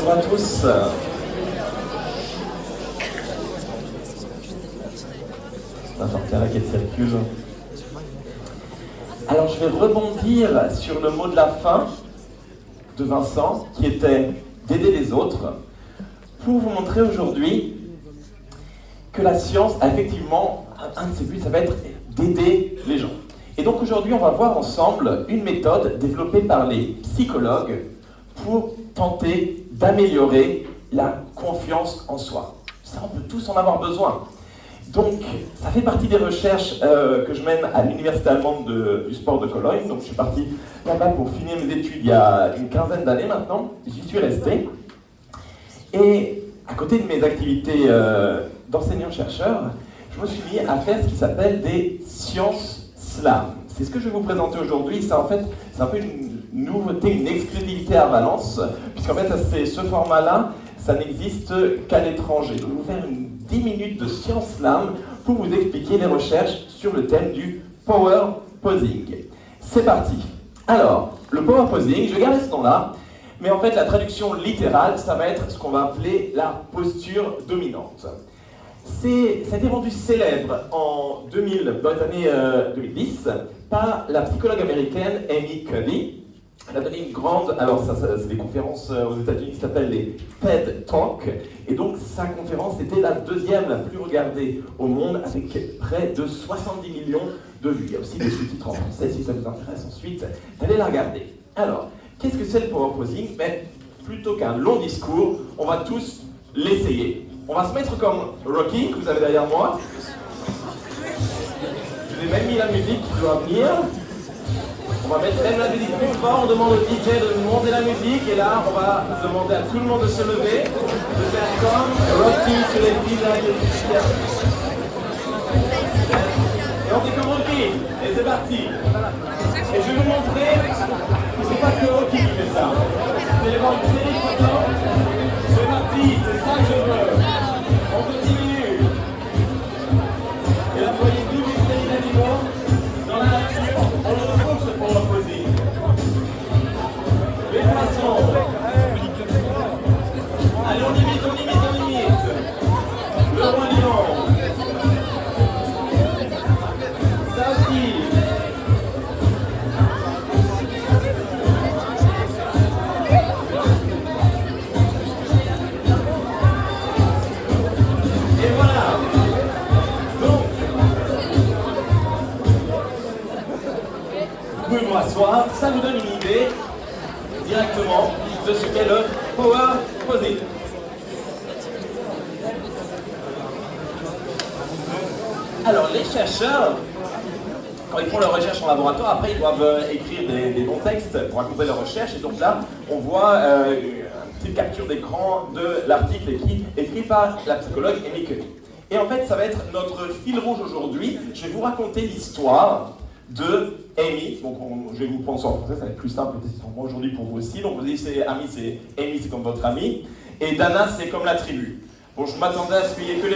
Bonjour à tous. N'importe laquelle circule. Alors je vais rebondir sur le mot de la fin de Vincent, qui était d'aider les autres, pour vous montrer aujourd'hui que la science a effectivement, un de ses buts, ça va être d'aider les gens. Et donc aujourd'hui, on va voir ensemble une méthode développée par les psychologues pour tenter d'améliorer la confiance en soi. Ça, on peut tous en avoir besoin. Donc, ça fait partie des recherches que je mène à l'Université allemande du sport de Cologne. Donc, je suis parti là-bas pour finir mes études il y a une quinzaine d'années maintenant. J'y suis resté. Et à côté de mes activités d'enseignant-chercheur, je me suis mis à faire ce qui s'appelle des sciences slam. C'est ce que je vais vous présenter aujourd'hui. C'est en fait, c'est un peu une nouveauté, une exclusivité à Valence, puisqu'en fait, ce format-là, ça n'existe qu'à l'étranger. Je vais vous faire 10 minutes de science slam pour vous expliquer les recherches sur le thème du power posing. C'est parti. Alors, le power posing, je vais garder ce nom-là, mais en fait, la traduction littérale, ça va être ce qu'on va appeler la posture dominante. Ça a été rendu célèbre en 2000, dans les années 2010 par la psychologue américaine Amy Cuddy. Elle a donné une grande, alors ça c'est des conférences aux États-Unis qui s'appellent les TED Talk, et donc sa conférence était la deuxième la plus regardée au monde avec près de 70 millions de vues. Il y a aussi des sous-titres en français si ça vous intéresse ensuite d'aller la regarder. Alors, qu'est-ce que c'est le power posing? Mais plutôt qu'un long discours, on va tous l'essayer. On va se mettre comme Rocky, que vous avez derrière moi. Je vous ai même mis la musique qui doit venir. On va mettre même la musique plus fort, on demande au DJ de monter la musique, et là on va demander à tout le monde de se lever, de faire comme Rocky sur les visages de Christian. Et on fait comme Rocky, et c'est parti. Et je vais vous montrer que c'est pas que Rocky qui fait ça. Vous allez voir une série de photos. C'est parti, c'est ça que je veux. On continue. Et là vous voyez toute une série d'animaux dans la nature. On le retrouve ce power posing. Les poissons. Allez, on imite. Le roi lion. Ça aussi. Et voilà. Donc, vous pouvez vous asseoir, ça vous donne une idée directement de ce qu'est le power posing. Alors les chercheurs, quand ils font leurs recherches en laboratoire, après ils doivent écrire des bons textes pour raconter leurs recherches, et donc là on voit une petite capture d'écran de l'article écrit par la psychologue Amy Cuddy. Et en fait ça va être notre fil rouge aujourd'hui. Je vais vous raconter l'histoire de Amy. Donc je vais vous prendre ça en français, ça va être plus simple pour moi aujourd'hui, pour vous aussi. Donc vous dites c'est Amy, c'est Amy, c'est comme votre ami, et Dana c'est comme la tribu. Bon, je m'attendais à ce qu'il n'y ait que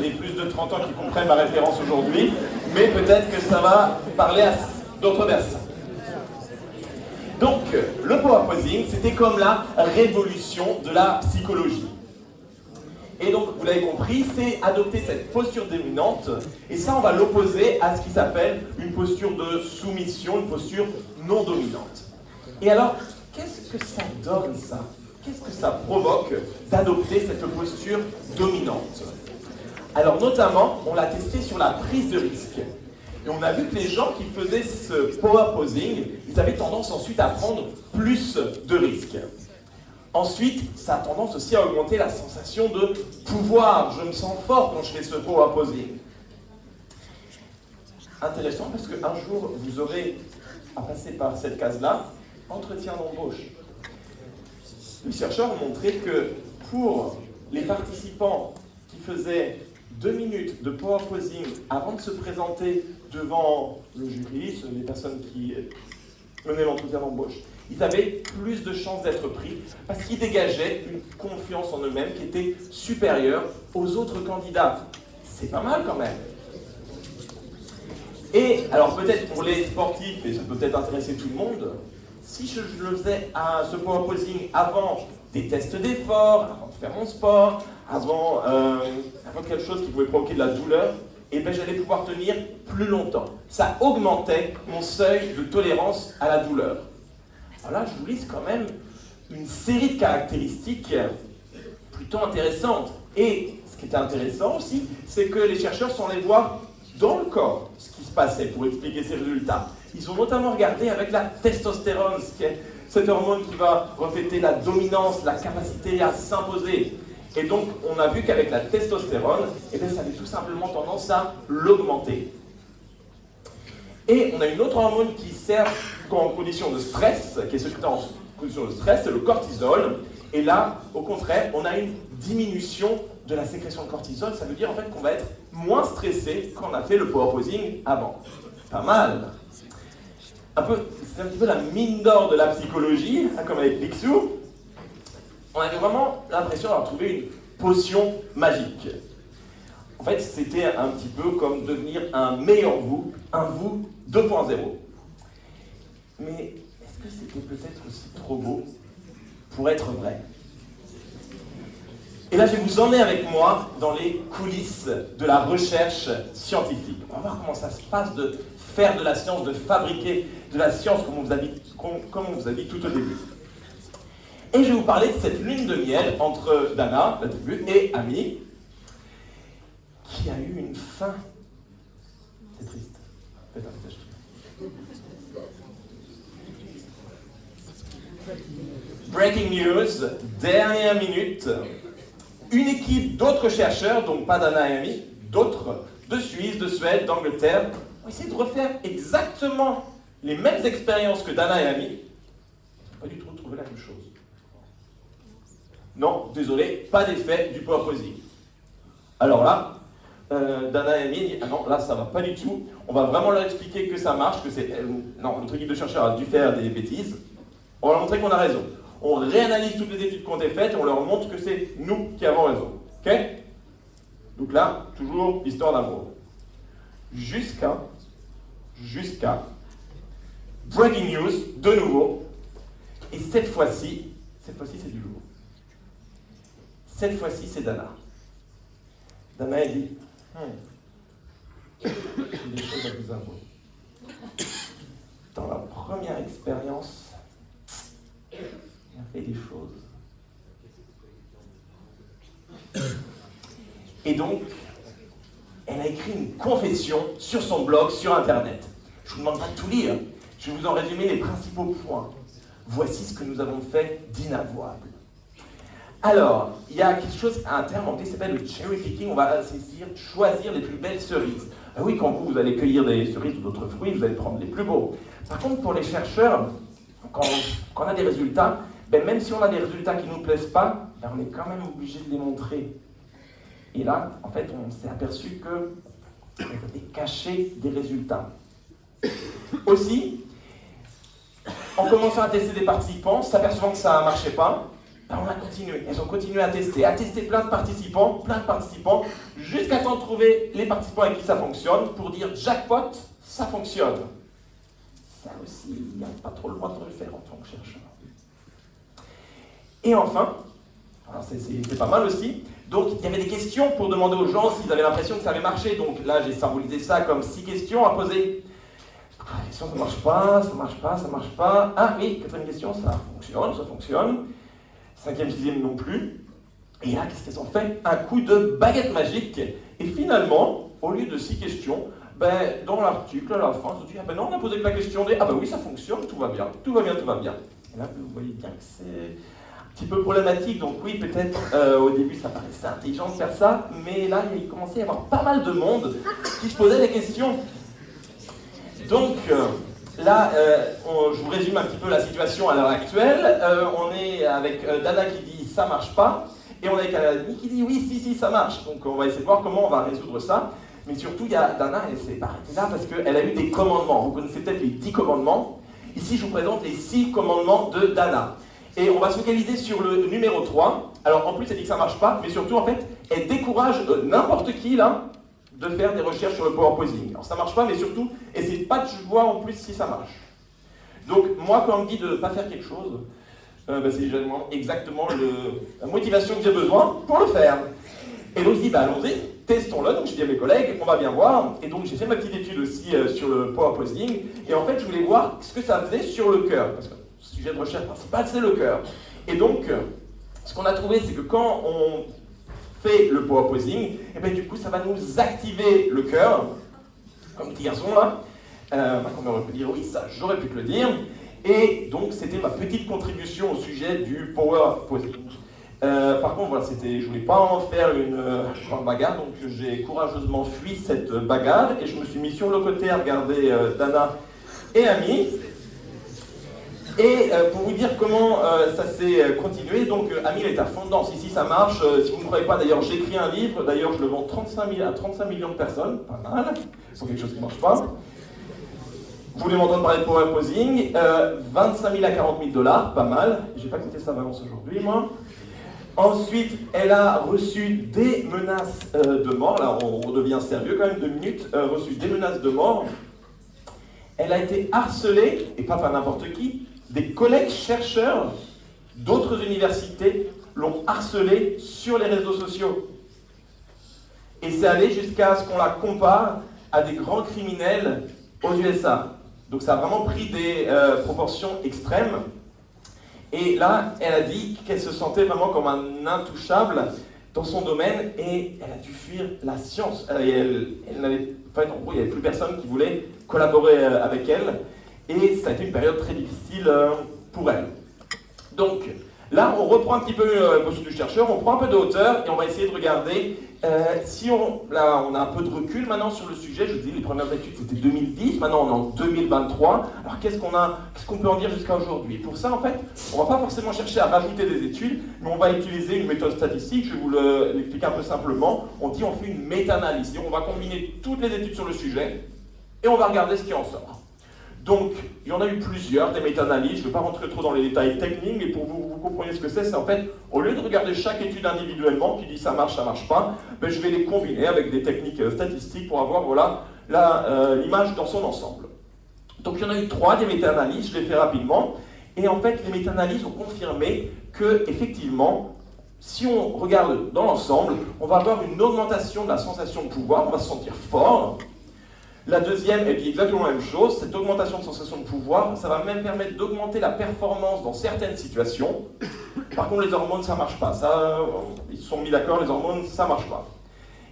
les plus de 30 ans qui comprennent ma référence aujourd'hui, mais peut-être que ça va parler à d'autres personnes. Donc, le power posing, c'était comme la révolution de la psychologie. Et donc, vous l'avez compris, c'est adopter cette posture dominante, et ça, on va l'opposer à ce qui s'appelle une posture de soumission, une posture non dominante. Et alors, qu'est-ce que ça donne, ça ? Qu'est-ce que ça provoque d'adopter cette posture dominante? Alors notamment, on l'a testé sur la prise de risque. Et on a vu que les gens qui faisaient ce power posing, ils avaient tendance ensuite à prendre plus de risques. Ensuite, ça a tendance aussi à augmenter la sensation de pouvoir. Je me sens fort quand je fais ce power posing. Intéressant parce qu'un jour, vous aurez à passer par cette case-là, entretien d'embauche. Les chercheurs ont montré que pour les participants qui faisaient 2 minutes de power posing avant de se présenter devant le jury, les personnes qui menaient l'entretien d'embauche, ils avaient plus de chances d'être pris parce qu'ils dégageaient une confiance en eux-mêmes qui était supérieure aux autres candidats. C'est pas mal quand même. Et alors peut-être pour les sportifs, et ça peut peut-être intéresser tout le monde, si je le faisais à ce power posing avant des tests d'effort, avant de faire mon sport, avant quelque chose qui pouvait provoquer de la douleur, et ben j'allais pouvoir tenir plus longtemps. Ça augmentait mon seuil de tolérance à la douleur. Alors là, je vous liste quand même une série de caractéristiques plutôt intéressantes. Et ce qui était intéressant aussi, c'est que les chercheurs sont allés voir dans le corps ce qui se passait pour expliquer ces résultats. Ils ont notamment regardé avec la testostérone, qui est cette hormone qui va refléter la dominance, la capacité à s'imposer. Et donc, on a vu qu'avec la testostérone, eh bien, ça avait tout simplement tendance à l'augmenter. Et on a une autre hormone qui sert en condition de stress, qui est sécrétée en condition de stress, c'est le cortisol. Et là, au contraire, on a une diminution de la sécrétion de cortisol. Ça veut dire en fait qu'on va être moins stressé quand on a fait le power posing avant. Pas mal. C'est un petit peu la mine d'or de la psychologie, comme avec Picsou. On avait vraiment l'impression d'avoir trouvé une potion magique. En fait, c'était un petit peu comme devenir un meilleur vous, un vous 2.0. Mais est-ce que c'était peut-être aussi trop beau pour être vrai? Et là, je vais vous emmener avec moi dans les coulisses de la recherche scientifique. On va voir comment ça se passe de faire de la science, de fabriquer de la science, comme on vous a dit tout au début. Et je vais vous parler de cette lune de miel entre Dana, la tribu, et Amy, qui a eu une fin. C'est triste. Faites un message. Breaking news, dernière minute. Une équipe d'autres chercheurs, donc pas Dana et Amy, d'autres, de Suisse, de Suède, d'Angleterre, ont essayé de refaire exactement les mêmes expériences que Dana et Amy. Ils n'ont pas du tout trouvé la même chose. Non, désolé, pas d'effet du power posing. Alors là, Dana et Amy dit, ah non, là ça va pas du tout, on va vraiment leur expliquer que ça marche, que c'est... non, notre équipe de chercheurs a dû faire des bêtises, on va leur montrer qu'on a raison. On réanalyse toutes les études qui ont été faites et on leur montre que c'est nous qui avons raison. Ok? Donc là, toujours histoire d'amour. Jusqu'à breaking news, de nouveau, et cette fois-ci c'est du lourd. Cette fois-ci, c'est Dana. Dana, elle dit, j'ai des choses à vous avouer. Dans la première expérience, il a fait des choses. Et donc, elle a écrit une confession sur son blog, sur Internet. Je ne vous demande pas de tout lire, je vais vous en résumer les principaux points. Voici ce que nous avons fait d'inavouable. Alors, il y a quelque chose, un terme anglais qui s'appelle le cherry picking, on va saisir, choisir les plus belles cerises. Ben oui, quand vous allez cueillir des cerises ou d'autres fruits, vous allez prendre les plus beaux. Par contre, pour les chercheurs, quand on a des résultats, ben même si on a des résultats qui ne nous plaisent pas, ben on est quand même obligé de les montrer. Et là, en fait, on s'est aperçu qu'on avait caché des résultats. Aussi, en commençant à tester des participants, s'apercevant que ça ne marchait pas, ben on a continué. Elles ont continué à tester plein de participants, jusqu'à temps de trouver les participants avec qui ça fonctionne, pour dire jackpot, ça fonctionne. Ça aussi, il n'y a pas trop le droit de le faire en tant que chercheur. Et enfin, c'est pas mal aussi, donc il y avait des questions pour demander aux gens s'ils avaient l'impression que ça avait marché. Donc là, j'ai symbolisé ça comme 6 questions à poser. La question, ça marche pas. Ah oui, 4e question, ça fonctionne. 5e, 6e non plus. Et là, qu'est-ce qu'elles ont fait? Un coup de baguette magique. Et finalement, au lieu de 6 questions, ben, dans l'article, à la fin, ils ont dit, ah ben non, on a posé que la question des, ah ben oui, ça fonctionne, tout va bien. Et là, vous voyez bien que c'est un petit peu problématique. Donc oui, peut-être au début, ça paraissait intelligent de faire ça, mais là, il commençait à y avoir pas mal de monde qui se posait des questions. Donc, là, je vous résume un petit peu la situation à l'heure actuelle. On est avec Dana qui dit ça marche pas, et on est avec Amy qui dit oui, si, ça marche. Donc on va essayer de voir comment on va résoudre ça. Mais surtout, il y a Dana, elle s'est arrêtée là parce qu'elle a eu des commandements. Vous connaissez peut-être les 10 commandements. Ici, je vous présente les 6 commandements de Dana. Et on va se focaliser sur le numéro 3. Alors en plus, elle dit que ça marche pas, mais surtout, en fait, elle décourage n'importe qui là de faire des recherches sur le power posing. Alors ça marche pas, mais surtout, essayez pas de voir en plus si ça marche. Donc moi, quand on me dit de ne pas faire quelque chose, c'est exactement la motivation que j'ai besoin pour le faire. Et donc je dis, allons-y, testons-le. Donc je dis à mes collègues, on va bien voir. Et donc j'ai fait ma petite étude aussi sur le power posing. Et en fait, je voulais voir ce que ça faisait sur le cœur. Parce que le sujet de recherche principal, c'est le cœur. Et donc, ce qu'on a trouvé, c'est que quand on fait le power posing, et bien du coup, ça va nous activer le cœur, comme petit garçon là. On aurait pu dire oui, ça, j'aurais pu te le dire. Et donc, c'était ma petite contribution au sujet du power posing. Par contre, voilà, je voulais pas en faire une grande bagarre, donc j'ai courageusement fui cette bagarre et je me suis mis sur le côté à regarder Dana et Ami. Et pour vous dire comment ça s'est continué, donc Ami est à fond dedans, ici ça marche, si vous ne croyez pas, d'ailleurs j'écris un livre, d'ailleurs je le vends à 35 millions de personnes, pas mal, pour quelque chose qui ne marche pas. Vous voulez m'entendre parler de power posing, 25 000 à 40 000 $, pas mal, j'ai pas écouté sa balance aujourd'hui moi. Ensuite, elle a reçu des menaces de mort, là on redevient sérieux quand même, 2 minutes, reçu des menaces de mort. Elle a été harcelée, et pas par n'importe qui, des collègues chercheurs d'autres universités l'ont harcelée sur les réseaux sociaux. Et c'est allé jusqu'à ce qu'on la compare à des grands criminels aux USA. Donc ça a vraiment pris des proportions extrêmes. Et là, elle a dit qu'elle se sentait vraiment comme un intouchable dans son domaine et elle a dû fuir la science. En gros, il n'y avait plus personne qui voulait collaborer avec elle et ça a été une période très difficile pour elle. Donc là, on reprend un petit peu le poste du chercheur, on prend un peu de hauteur et on va essayer de regarder là, on a un peu de recul maintenant sur le sujet. Je vous dis, les premières études c'était 2010, maintenant on est en 2023. Alors qu'est-ce qu'on peut en dire jusqu'à aujourd'hui? Pour ça, en fait, on ne va pas forcément chercher à rajouter des études, mais on va utiliser une méthode statistique. Je vais vous l'expliquer un peu simplement. On fait une méta-analyse. On va combiner toutes les études sur le sujet et on va regarder ce qui en sort. Donc, il y en a eu plusieurs, des méta-analyses. Je ne vais pas rentrer trop dans les détails techniques, mais pour que vous compreniez ce que c'est en fait, au lieu de regarder chaque étude individuellement, qui dit ça marche pas, je vais les combiner avec des techniques statistiques pour avoir l'image dans son ensemble. Donc, il y en a eu 3, des méta-analyses, je les fais rapidement. Et en fait, les méta-analyses ont confirmé que, effectivement, si on regarde dans l'ensemble, on va avoir une augmentation de la sensation de pouvoir, on va se sentir fort. La deuxième, elle dit exactement la même chose, cette augmentation de sensation de pouvoir, ça va même permettre d'augmenter la performance dans certaines situations. Par contre, les hormones, ça ne marche pas. Ça, ils se sont mis d'accord, les hormones, ça ne marche pas.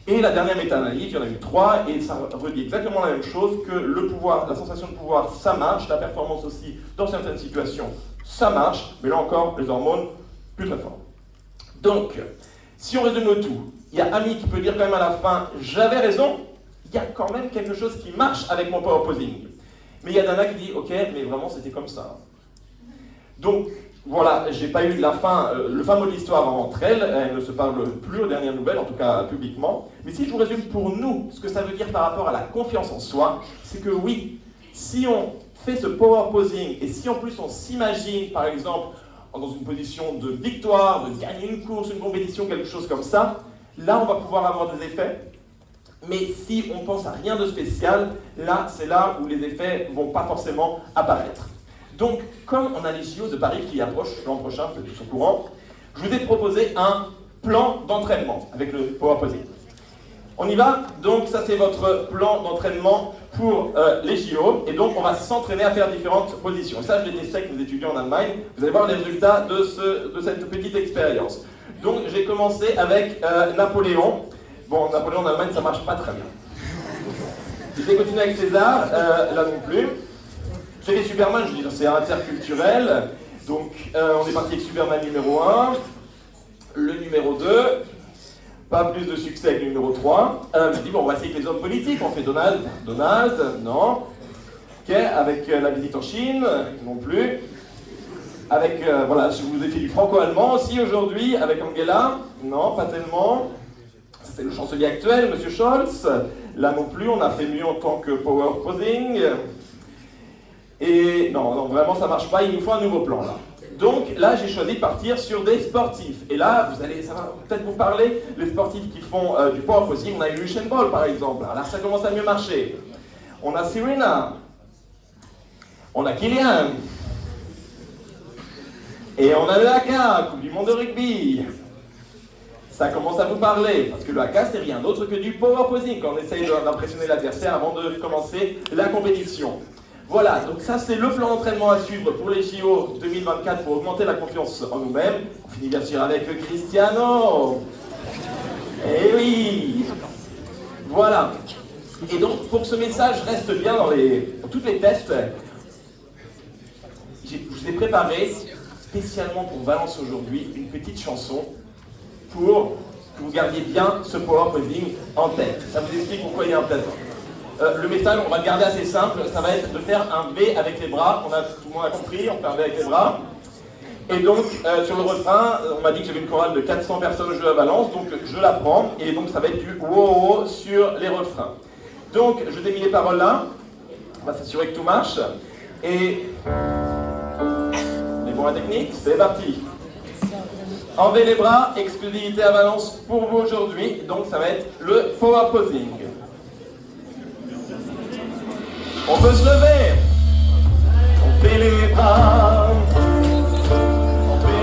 Et la dernière méta-analyse, il y en a eu 3, et ça redit exactement la même chose, que le pouvoir, la sensation de pouvoir, ça marche, la performance aussi, dans certaines situations, ça marche, mais là encore, les hormones, plus très fort. Donc, si on résume le tout, il y a Ami qui peut dire quand même à la fin, j'avais raison, il y a quand même quelque chose qui marche avec mon power posing. Mais il y a Dana qui dit, ok, mais vraiment c'était comme ça. Donc, voilà, j'ai pas eu le fin mot de l'histoire entre elles, elles ne se parlent plus aux dernières nouvelles, en tout cas publiquement. Mais si je vous résume pour nous, ce que ça veut dire par rapport à la confiance en soi, c'est que oui, si on fait ce power posing, et si en plus on s'imagine, par exemple, dans une position de victoire, de gagner une course, une compétition, quelque chose comme ça, là on va pouvoir avoir des effets. Mais si on pense à rien de spécial, là, c'est là où les effets ne vont pas forcément apparaître. Donc, comme on a les JO de Paris qui approchent l'an prochain, vous êtes tous au courant, je vous ai proposé un plan d'entraînement avec le power posing. On y va, donc ça c'est votre plan d'entraînement pour les JO, et donc on va s'entraîner à faire différentes positions. Et ça, je l'ai testé avec mes étudiants en Allemagne, vous allez voir les résultats de cette petite expérience. Donc, j'ai commencé avec Napoléon. Bon, Napoléon en Allemagne, ça marche pas très bien. J'ai continué avec César, là non plus. J'ai fait Superman, je dis c'est interculturel. Donc, on est parti avec Superman numéro 1. Le numéro 2. Pas plus de succès avec le numéro 3. Je dis, bon, on va essayer avec les hommes politiques. On fait Donald, non. Ok, avec la visite en Chine, non plus. Avec, voilà, je vous ai fait du franco-allemand aussi aujourd'hui, avec Angela. Non, pas tellement. C'est le chancelier actuel, M. Scholz. Là non plus, on a fait mieux en tant que power posing. Et non, vraiment ça marche pas, il nous faut un nouveau plan là. Donc là, j'ai choisi de partir sur des sportifs. Et là, ça va peut-être vous parler, les sportifs qui font du power posing. On a eu Usain Bolt par exemple. Là, ça commence à mieux marcher. On a Serena. On a Kylian. Et on a le haka, Coupe du monde de rugby. Ça commence à vous parler, parce que le haka, c'est rien d'autre que du power posing, quand on essaye d'impressionner l'adversaire avant de commencer la compétition. Voilà, donc ça c'est le plan d'entraînement à suivre pour les JO 2024 pour augmenter la confiance en nous-mêmes. On finit bien sûr avec le Cristiano. Eh oui. Voilà. Et donc, pour que ce message reste bien dans toutes les têtes, je vous ai préparé, spécialement pour Valence aujourd'hui, une petite chanson pour que vous gardiez bien ce power posing en tête. Ça vous explique pourquoi il est important. Le message, on va le garder assez simple, ça va être de faire un V avec les bras. Tout le monde a compris, on fait un V avec les bras. Et donc, sur le refrain, on m'a dit que j'avais une chorale de 400 personnes au jeu à Valence, donc je la prends, et donc ça va être du wow sur les refrains. Donc, je t'ai mis les paroles là, on va s'assurer que tout marche, et les bons à technique, c'est parti. Enlevez les bras, exclusivité à Valence pour vous aujourd'hui, donc ça va être le power posing. On peut se lever.